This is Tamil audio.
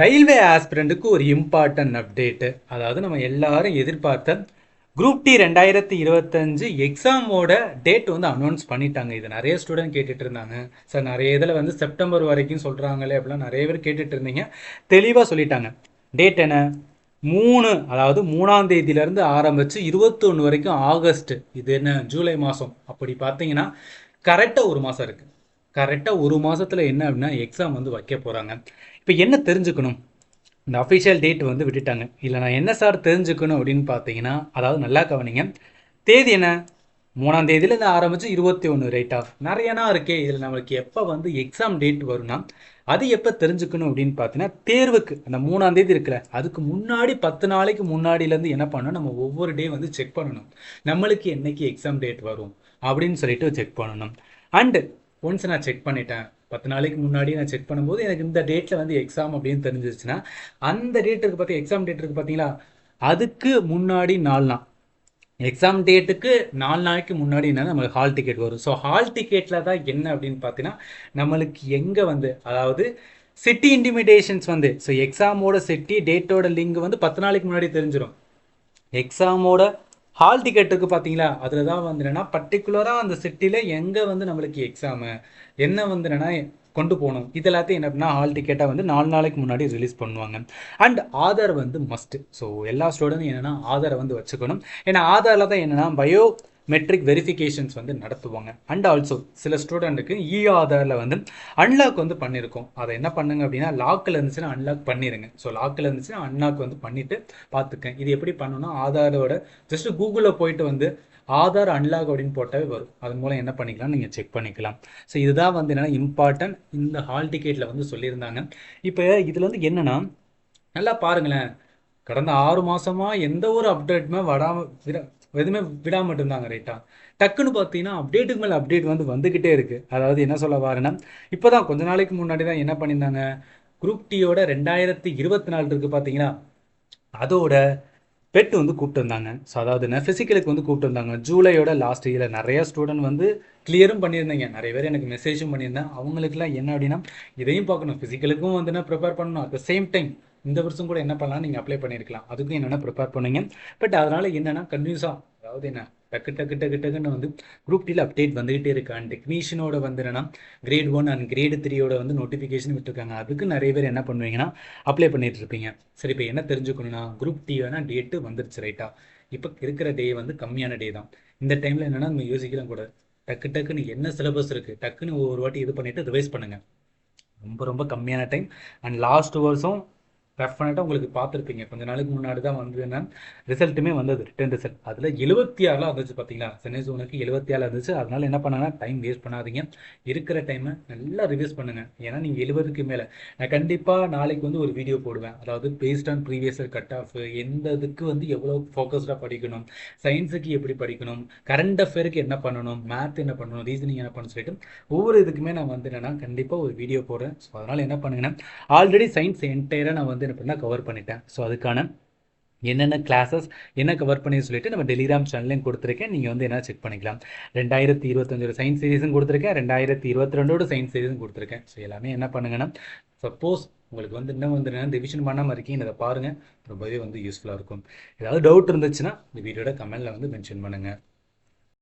ரயில்வே ஆஸ்பிரண்ட்டுக்கு ஒரு இம்பார்ட்டன்ட் அப்டேட்டு. அதாவது நம்ம எல்லாரும் எதிர்பார்த்த குரூப் டி 2025 எக்ஸாமோட டேட் வந்து அனௌன்ஸ் பண்ணிட்டாங்க. இது நிறைய ஸ்டூடெண்ட் கேட்டுட்டு இருந்தாங்க. சார் நிறைய இதில் வந்து செப்டம்பர் வரைக்கும் சொல்கிறாங்களே அப்படிலாம் நிறைய பேர் கேட்டுட்டு இருந்தீங்க. தெளிவாக சொல்லிட்டாங்க. டேட் என்ன? 3, அதாவது 3ஆம் தேதியிலேருந்து ஆரம்பித்து 21 வரைக்கும் ஆகஸ்ட். இது என்ன ஜூலை மாதம். அப்படி பார்த்தீங்கன்னா கரெக்டாக ஒரு மாதம் இருக்குது. கரெக்டாக ஒரு மாதத்தில் என்ன அப்படின்னா எக்ஸாம் வந்து வைக்க போகிறாங்க. இப்போ என்ன தெரிஞ்சுக்கணும்? இந்த அஃபிஷியல் டேட் வந்து விட்டுட்டாங்க. இல்லை நான் என்ன சார் தெரிஞ்சுக்கணும் அப்படின்னு பார்த்தீங்கன்னா, அதாவது நல்லா கவனிங்க. தேதி என்ன? 3ஆம் தேதியிலேருந்து ஆரம்பித்து 21 ரைட்டா? நிறையனா இருக்கே. இதில் நம்மளுக்கு எப்போ வந்து எக்ஸாம் டேட் வரும்னா அது எப்போ தெரிஞ்சுக்கணும் அப்படின்னு பார்த்தீங்கன்னா, தேர்வுக்கு அந்த 3ஆம் தேதி இருக்குல்ல, அதுக்கு முன்னாடி 10 நாளைக்கு முன்னாடியிலேருந்து என்ன பண்ணணும், நம்ம ஒவ்வொரு டே வந்து செக் பண்ணணும். நம்மளுக்கு என்னைக்கு எக்ஸாம் டேட் வரும் அப்படின்னு சொல்லிட்டு செக் பண்ணணும். அண்டு ஒன்ஸ் நான் செக் பண்ணிட்டேன், 10 நாளைக்கு முன்னாடி நான் செக் பண்ணும்போது எனக்கு இந்த டேட்டில் வந்து எக்ஸாம் அப்படின்னு தெரிஞ்சிச்சுன்னா, அந்த டேட் இருக்குது பார்த்தீங்க, எக்ஸாம் டேட் இருக்குது பார்த்தீங்களா, அதுக்கு முன்னாடி 4 நாள், எக்ஸாம் டேட்டுக்கு 4 நாளைக்கு முன்னாடி என்ன நம்மளுக்கு ஹால் டிக்கெட் வரும். ஸோ ஹால் டிக்கெட்டில் தான் என்ன அப்படின்னு பார்த்தீங்கன்னா, நம்மளுக்கு எங்கே வந்து, அதாவது சிட்டி இன்டிமிடேஷன்ஸ் வந்து, ஸோ எக்ஸாமோட சிட்டி டேட்டோட லிங்க் வந்து 10 நாளைக்கு முன்னாடி தெரிஞ்சிடும். எக்ஸாமோட ஹால் டிக்கெட் இருக்குது பார்த்தீங்களா, அதில் தான் வந்து என்னென்னா பர்டிகுலராக அந்த சிட்டியில் எங்கே வந்து நம்மளுக்கு எக்ஸாமு என்ன வந்து என்னென்னா கொண்டு போகணும், இது எல்லாத்தையும் என்ன அப்படின்னா ஹால் டிக்கெட்டாக வந்து 4 நாளைக்கு முன்னாடி ரிலீஸ் பண்ணுவாங்க. அண்ட் ஆதார் வந்து மஸ்ட்டு. ஸோ எல்லா ஸ்டூடெண்ட்டும் என்னென்னா ஆதாரை வந்து வச்சுக்கணும். ஏன்னா ஆதாரில் தான் என்னென்னா பயோமெட்ரிக் வெரிஃபிகேஷன்ஸ் வந்து நடத்துவாங்க. அண்ட் ஆல்சோ சில ஸ்டூடெண்ட்டுக்கு ஆதாரில் வந்து அன்லாக் வந்து பண்ணியிருக்கோம். அதை என்ன பண்ணுங்க அப்படின்னா, லாக்கில் இருந்துச்சுன்னா அன்லாக் பண்ணிடுங்க. ஸோ லாக்கில் இருந்துச்சுன்னா அன்லாக் வந்து பண்ணிவிட்டு பார்த்துக்கேன். இது எப்படி பண்ணணும்னா, ஆதாரோட ஜஸ்ட்டு கூகுளில் போயிட்டு வந்து ஆதார் அன்லாக் அப்படின்னு போட்டாவே வரும். அதன் மூலம் என்ன பண்ணிக்கலாம், நீங்கள் செக் பண்ணிக்கலாம். ஸோ இதுதான் வந்து என்னென்னா இம்பார்ட்டன்ட் இந்த ஹால் டிக்கெட்டில் வந்து சொல்லியிருந்தாங்க. இப்போ இதில் வந்து என்னென்னா, நல்லா பாருங்களேன், கடந்த 6 மாதமாக எந்த ஒரு அப்டேட்டுமே எதுவுமே விடாமல் இருந்தாங்க ரைட்டா. டக்குன்னு பார்த்தீங்கன்னா அப்டேட்டுக்கு மேலே அப்டேட் வந்து வந்துக்கிட்டே இருக்குது. அதாவது என்ன சொல்ல வரேன்னா, இப்போ தான் கொஞ்ச நாளைக்கு முன்னாடி தான் என்ன பண்ணியிருந்தாங்க, குரூப் டியோட 2024 இருக்குது பார்த்தீங்களா, அதோட பெட் வந்து கூப்பிட்டு வந்தாங்க. ஸோ அதாவது என்ன, ஃபிசிக்கலுக்கு வந்து கூப்பிட்டு வந்தாங்க. ஜூலையோட லாஸ்ட் இயரில் நிறைய ஸ்டூடெண்ட் வந்து கிளியரும் பண்ணியிருந்தீங்க. நிறைய பேர் எனக்கு மெசேஜும் பண்ணியிருந்தேன். அவங்களுக்குலாம் என்ன அப்படின்னா, இதையும் பார்க்கணும், ஃபிசிக்கலுக்கும் வந்து என்ன ப்ரிப்பேர் பண்ணணும், அட் த சேம் டைம் இந்த வருஷம் கூட என்ன பண்ணலாம், நீங்கள் அப்ளை பண்ணியிருக்கலாம், அதுக்கும் என்னென்ன ப்ரிப்பேர் பண்ணுங்க. பட் அதனால் என்னென்னா கன்யூஸாக, அதாவது என்ன டக்கு டக்கு டக்கு டக்குன்னு வந்து குரூப் டியில் அப்டேட் வந்துகிட்டே இருக்கு. அண்ட் டெக்னீஷியனோட வந்து என்னென்னா கிரேட் 1 அண்ட் கிரேட் 3யோட வந்து நோட்டிஃபிகேஷன் விட்டுருக்காங்க. அதுக்கு நிறைய பேர் என்ன பண்ணுவீங்கன்னா அப்ளை பண்ணிட்டு இருப்பீங்க. சரி, இப்போ என்ன தெரிஞ்சுக்கணும்னா, குரூப் டி வேணால் டேட்டு வந்துருச்சு ரைட்டா. இப்போ இருக்கிற டே வந்து கம்மியான டே தான். இந்த டைமில் என்னென்னா நம்ம யோசிக்கலாம் கூட, டக்கு டக்குன்னு என்ன சிலபஸ் இருக்குது டக்குன்னு ஒரு வாட்டி இது பண்ணிவிட்டு ரிவைஸ் பண்ணுங்கள். ரொம்ப ரொம்ப கம்மியான டைம். அண்ட் லாஸ்ட் வருஷம் டெஃபினட்டாக உங்களுக்கு பார்த்துருப்பீங்க, கொஞ்ச நாளுக்கு முன்னாடி தான் வந்து என்ன ரிசல்ட்டுமே வந்தது, ரிட்டன் ரிசல்ட். அதில் 76 இருந்துச்சு பார்த்தீங்களா, சென்னை ஜோனுக்கு 76 இருந்துச்சு. அதனால என்ன பண்ணாங்கன்னா, டைம் வேஸ்ட் பண்ணாதீங்க, இருக்கிற டைமை நல்லா ரிவைஸ் பண்ணுங்கள். ஏன்னா நீங்கள் 70க்கு மேலே, நான் கண்டிப்பாக நாளைக்கு வந்து ஒரு வீடியோ போடுவேன். அதாவது based on previous year cut off, எந்த இதுக்கு வந்து எவ்வளோ ஃபோக்கஸ்டாக படிக்கணும், சயின்ஸுக்கு எப்படி படிக்கணும், கரண்ட் அஃபேருக்கு என்ன பண்ணணும், மேத் என்ன பண்ணணும், ரீசனிங் என்ன பண்ணணும் சொல்லிட்டு ஒவ்வொரு இதுக்குமே நான் வந்து என்னென்னா கண்டிப்பாக ஒரு வீடியோ போடுறேன். ஸோ அதனால் என்ன பண்ணுங்கன்னா, ஆல்ரெடி சயின்ஸ் என்டையராக நான் வந்து என்ன பண்ணால் கவர் பண்ணிட்டேன். ஸோ அதுக்கான என்னென்ன கிளாஸஸ் என்ன கவர் பண்ணி சொல்லிட்டு நம்ம டெலிகிராம் சேனல்லையும் கொடுத்துருக்கேன். நீங்கள் வந்து என்ன செக் பண்ணிக்கலாம். 2025 சயின்ஸ் சீரீஸும் கொடுத்துருக்கேன், 2022 சயின்ஸ் சீரீஸும் கொடுத்துருக்கேன். ஸோ எல்லாமே என்ன பண்ணுங்கன்னா, சப்போஸ் உங்களுக்கு வந்து இன்னும் வந்து என்ன ரிவிஷன் பண்ணாமல் இருக்கீங்க, இதை பாருங்கள், ரொம்பவே வந்து யூஸ்ஃபுல்லாக இருக்கும். ஏதாவது டவுட் இருந்துச்சுன்னா இந்த வீடியோட கமெண்ட்டில் வந்து மென்ஷன் பண்ணுங்கள்.